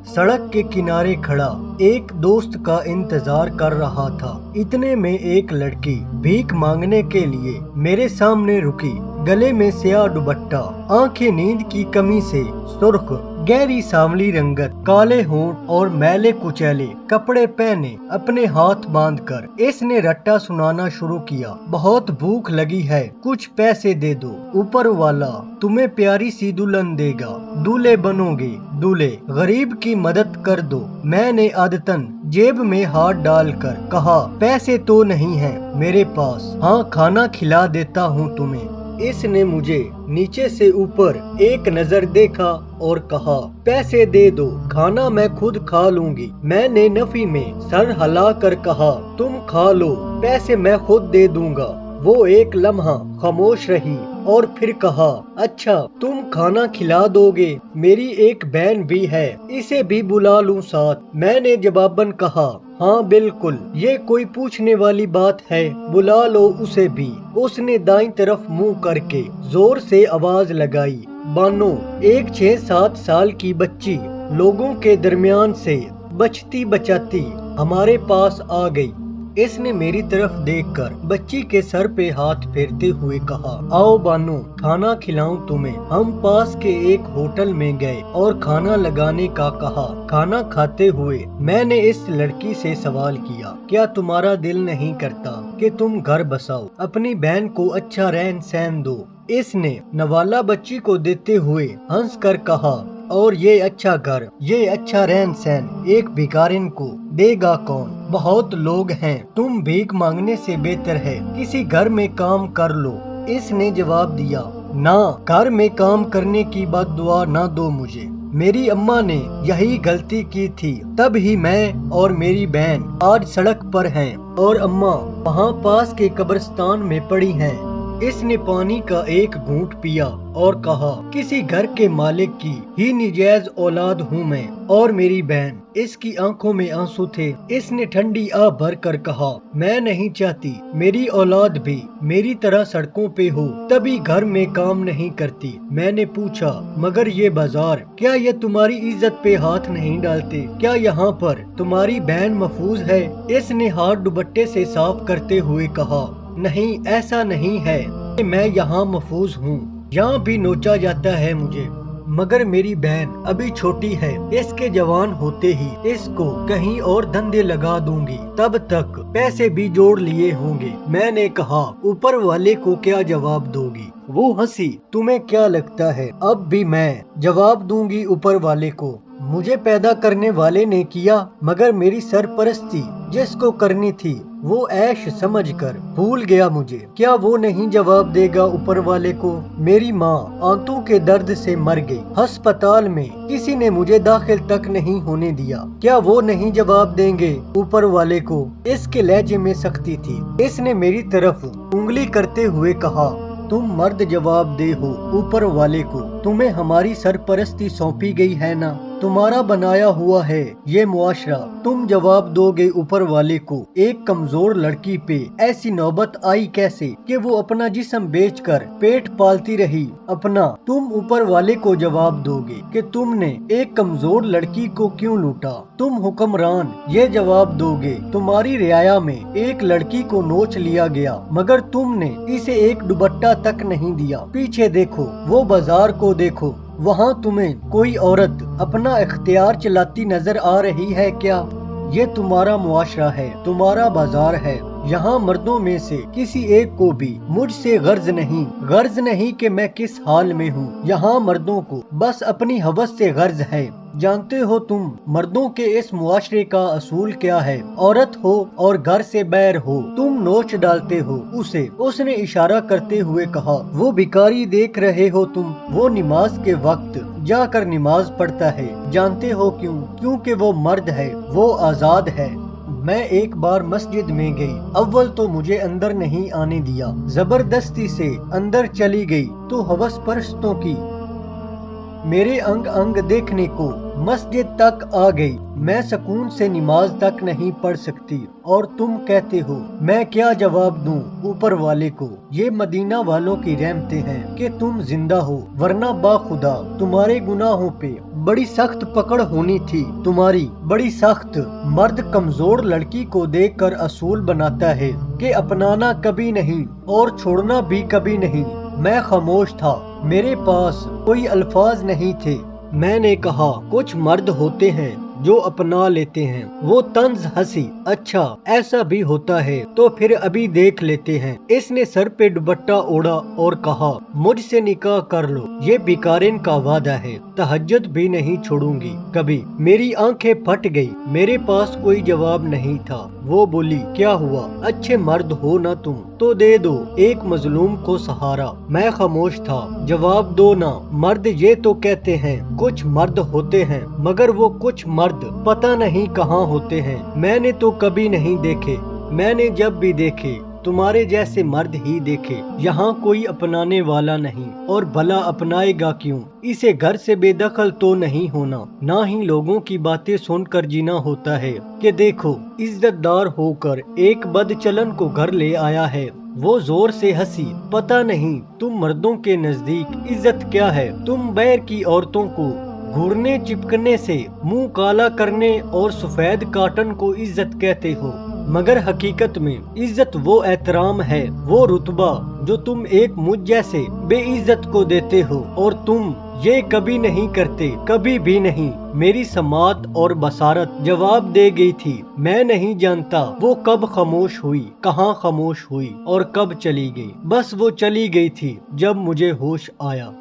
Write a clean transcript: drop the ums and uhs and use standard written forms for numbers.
सड़क के किनारे खड़ा एक दोस्त का इंतजार कर रहा था। इतने में एक लड़की भीख मांगने के लिए मेरे सामने रुकी। गले में स्याह दुपट्टा, आंखें नींद की कमी से सुर्ख, गहरी सांवली रंगत, काले होंठ और मैले कुचैले कपड़े पहने, अपने हाथ बांधकर इसने रट्टा सुनाना शुरू किया। बहुत भूख लगी है, कुछ पैसे दे दो, ऊपर वाला तुम्हें प्यारी सी दुल्हन देगा, दूल्हे बनोगे दूल्हे, गरीब की मदद कर दो। मैंने आदतन जेब में हाथ डालकर कहा, पैसे तो नहीं है मेरे पास, हाँ खाना खिला देता हूँ तुम्हें। इसने मुझे नीचे से ऊपर एक नजर देखा और कहा, पैसे दे दो, खाना मैं खुद खा लूंगी। मैंने नफी में सर हिला कर कहा, तुम खा लो, पैसे मैं खुद दे दूंगा। वो एक लम्हा खामोश रही और फिर कहा, अच्छा तुम खाना खिला दोगे, मेरी एक बहन भी है, इसे भी बुला लूं साथ। मैंने जवाबन कहा, हाँ बिल्कुल, ये कोई पूछने वाली बात है, बुला लो उसे भी। उसने दाईं तरफ मुंह करके जोर से आवाज लगाई। बानो, एक 6-7 साल की बच्ची लोगों के दरमियान से बचती बचाती हमारे पास आ गई। इसने मेरी तरफ देखकर बच्ची के सर पे हाथ फेरते हुए कहा, आओ बानो, खाना खिलाऊं तुम्हें। हम पास के एक होटल में गए और खाना लगाने का कहा। खाना खाते हुए मैंने इस लड़की से सवाल किया, क्या तुम्हारा दिल नहीं करता कि तुम घर बसाओ, अपनी बहन को अच्छा रहन सहन दो। इसने नवाला बच्ची को देते हुए हंस कर कहा, और ये अच्छा घर, ये अच्छा रहन सहन एक भिखारिन को देगा कौन? बहुत लोग हैं, तुम भीख मांगने से बेहतर है किसी घर में काम कर लो। इसने जवाब दिया, ना, घर में काम करने की बद्दुआ ना दो मुझे। मेरी अम्मा ने यही गलती की थी, तब ही मैं और मेरी बहन आज सड़क पर हैं और अम्मा वहाँ पास के कब्रिस्तान में पड़ी हैं। इसने पानी का एक घूंट पिया और कहा, किसी घर के मालिक की ही निजायज औलाद हूँ मैं और मेरी बहन। इसकी आंखों में आंसू थे। इसने ठंडी आह भर कर कहा, मैं नहीं चाहती मेरी औलाद भी मेरी तरह सड़कों पे हो, तभी घर में काम नहीं करती। मैंने पूछा, मगर ये बाजार, क्या ये तुम्हारी इज्जत पे हाथ नहीं डालते? क्या यहाँ पर तुम्हारी बहन महफूज है? इसने हाथ दुपट्टे से साफ करते हुए कहा, नहीं ऐसा नहीं है, मैं यहाँ महफूज हूँ, यहाँ भी नोचा जाता है मुझे, मगर मेरी बहन अभी छोटी है, इसके जवान होते ही इसको कहीं और धंधे लगा दूंगी, तब तक पैसे भी जोड़ लिए होंगे। मैंने कहा, ऊपर वाले को क्या जवाब दोगी? वो हंसी, तुम्हें क्या लगता है अब भी मैं जवाब दूंगी ऊपर वाले को? मुझे पैदा करने वाले ने किया, मगर मेरी सरपरस्ती जिसको करनी थी वो ऐश समझकर भूल गया मुझे। क्या वो नहीं जवाब देगा ऊपर वाले को? मेरी माँ आंतों के दर्द से मर गई, अस्पताल में किसी ने मुझे दाखिल तक नहीं होने दिया। क्या वो नहीं जवाब देंगे ऊपर वाले को? इसके लहजे में सख्ती थी। इसने मेरी तरफ उंगली करते हुए कहा, तुम मर्द जवाब दे हो ऊपर वाले को, तुम्हें हमारी सरपरस्ती सौंपी गई है ना, तुम्हारा बनाया हुआ है ये मुआशरा, तुम जवाब दोगे ऊपर वाले को? एक कमजोर लड़की पे ऐसी नौबत आई कैसे कि वो अपना जिस्म बेचकर पेट पालती रही अपना? तुम ऊपर वाले को जवाब दोगे कि तुमने एक कमजोर लड़की को क्यों लूटा? तुम हुक्मरान ये जवाब दोगे, तुम्हारी रियाया में एक लड़की को नोच लिया गया, मगर तुमने इसे एक दुपट्टा तक नहीं दिया। पीछे देखो, वो बाजार को देखो, वहाँ तुम्हें कोई औरत अपना इख्तियार चलाती नजर आ रही है क्या? ये तुम्हारा मुआशरा है, तुम्हारा बाजार है। यहाँ मर्दों में से किसी एक को भी मुझसे गर्ज नहीं कि मैं किस हाल में हूँ। यहाँ मर्दों को बस अपनी हवस से गर्ज है। जानते हो तुम मर्दों के इस मुआशरे का असूल क्या है? औरत हो और घर से बैर हो, तुम नोच डालते हो उसे। उसने इशारा करते हुए कहा, वो भिखारी देख रहे हो तुम, वो नमाज के वक्त जाकर नमाज पढ़ता है। जानते हो क्यों? क्योंकि वो मर्द है, वो आजाद है। मैं एक बार मस्जिद में गई, अव्वल तो मुझे अंदर नहीं आने दिया, जबरदस्ती से अंदर चली गई तो हवस परस्तों की मेरे अंग अंग देखने को मस्जिद तक आ गई। मैं सुकून से नमाज तक नहीं पढ़ सकती और तुम कहते हो मैं क्या जवाब दूं ऊपर वाले को? ये मदीना वालों की रहमतें हैं कि तुम जिंदा हो, वरना बाखुदा तुम्हारे गुनाहों पे बड़ी सख्त पकड़ होनी थी तुम्हारी, बड़ी सख्त। मर्द कमजोर लड़की को देखकर असूल बनाता है कि अपनाना कभी नहीं और छोड़ना भी कभी नहीं। मैं खामोश था, मेरे पास कोई अल्फाज नहीं थे। मैंने कहा, कुछ मर्द होते हैं जो अपना लेते हैं। वो तंज हंसी, अच्छा ऐसा भी होता है तो फिर अभी देख लेते हैं। इसने सर पे दुपट्टा ओढ़ा और कहा, मुझसे निकाह कर लो, ये बिकारिन का वादा है, तहज्जुद भी नहीं छोड़ूंगी कभी। मेरी आंखें फट गई, मेरे पास कोई जवाब नहीं था। वो बोली, क्या हुआ, अच्छे मर्द हो ना तुम, तो दे दो एक मजलूम को सहारा। मैं खामोश था, जवाब दो ना। मर्द ये तो कहते हैं कुछ मर्द होते हैं, मगर वो कुछ मर्द पता नहीं कहाँ होते हैं। मैंने तो कभी नहीं देखे, मैंने जब भी देखे तुम्हारे जैसे मर्द ही देखे। यहाँ कोई अपनाने वाला नहीं, और भला अपनाएगा क्यों? इसे घर से बेदखल तो नहीं होना, ना ही लोगों की बातें सुनकर जीना होता है कि देखो इज्जतदार होकर एक बदचलन को घर ले आया है। वो जोर से हंसी, पता नहीं तुम मर्दों के नजदीक इज्जत क्या है। तुम बैर की औरतों को घूरने चिपकने से, मुंह काला करने और सफेद काटन को इज्जत कहते हो, मगर हकीकत में इज्जत वो एहतराम है, वो रुतबा जो तुम एक मुझ जैसे बेइज्जत को देते हो, और तुम ये कभी नहीं करते, कभी भी नहीं। मेरी समात और बसारत जवाब दे गई थी। मैं नहीं जानता वो कब खामोश हुई, कहाँ खामोश हुई और कब चली गई। बस वो चली गई थी जब मुझे होश आया।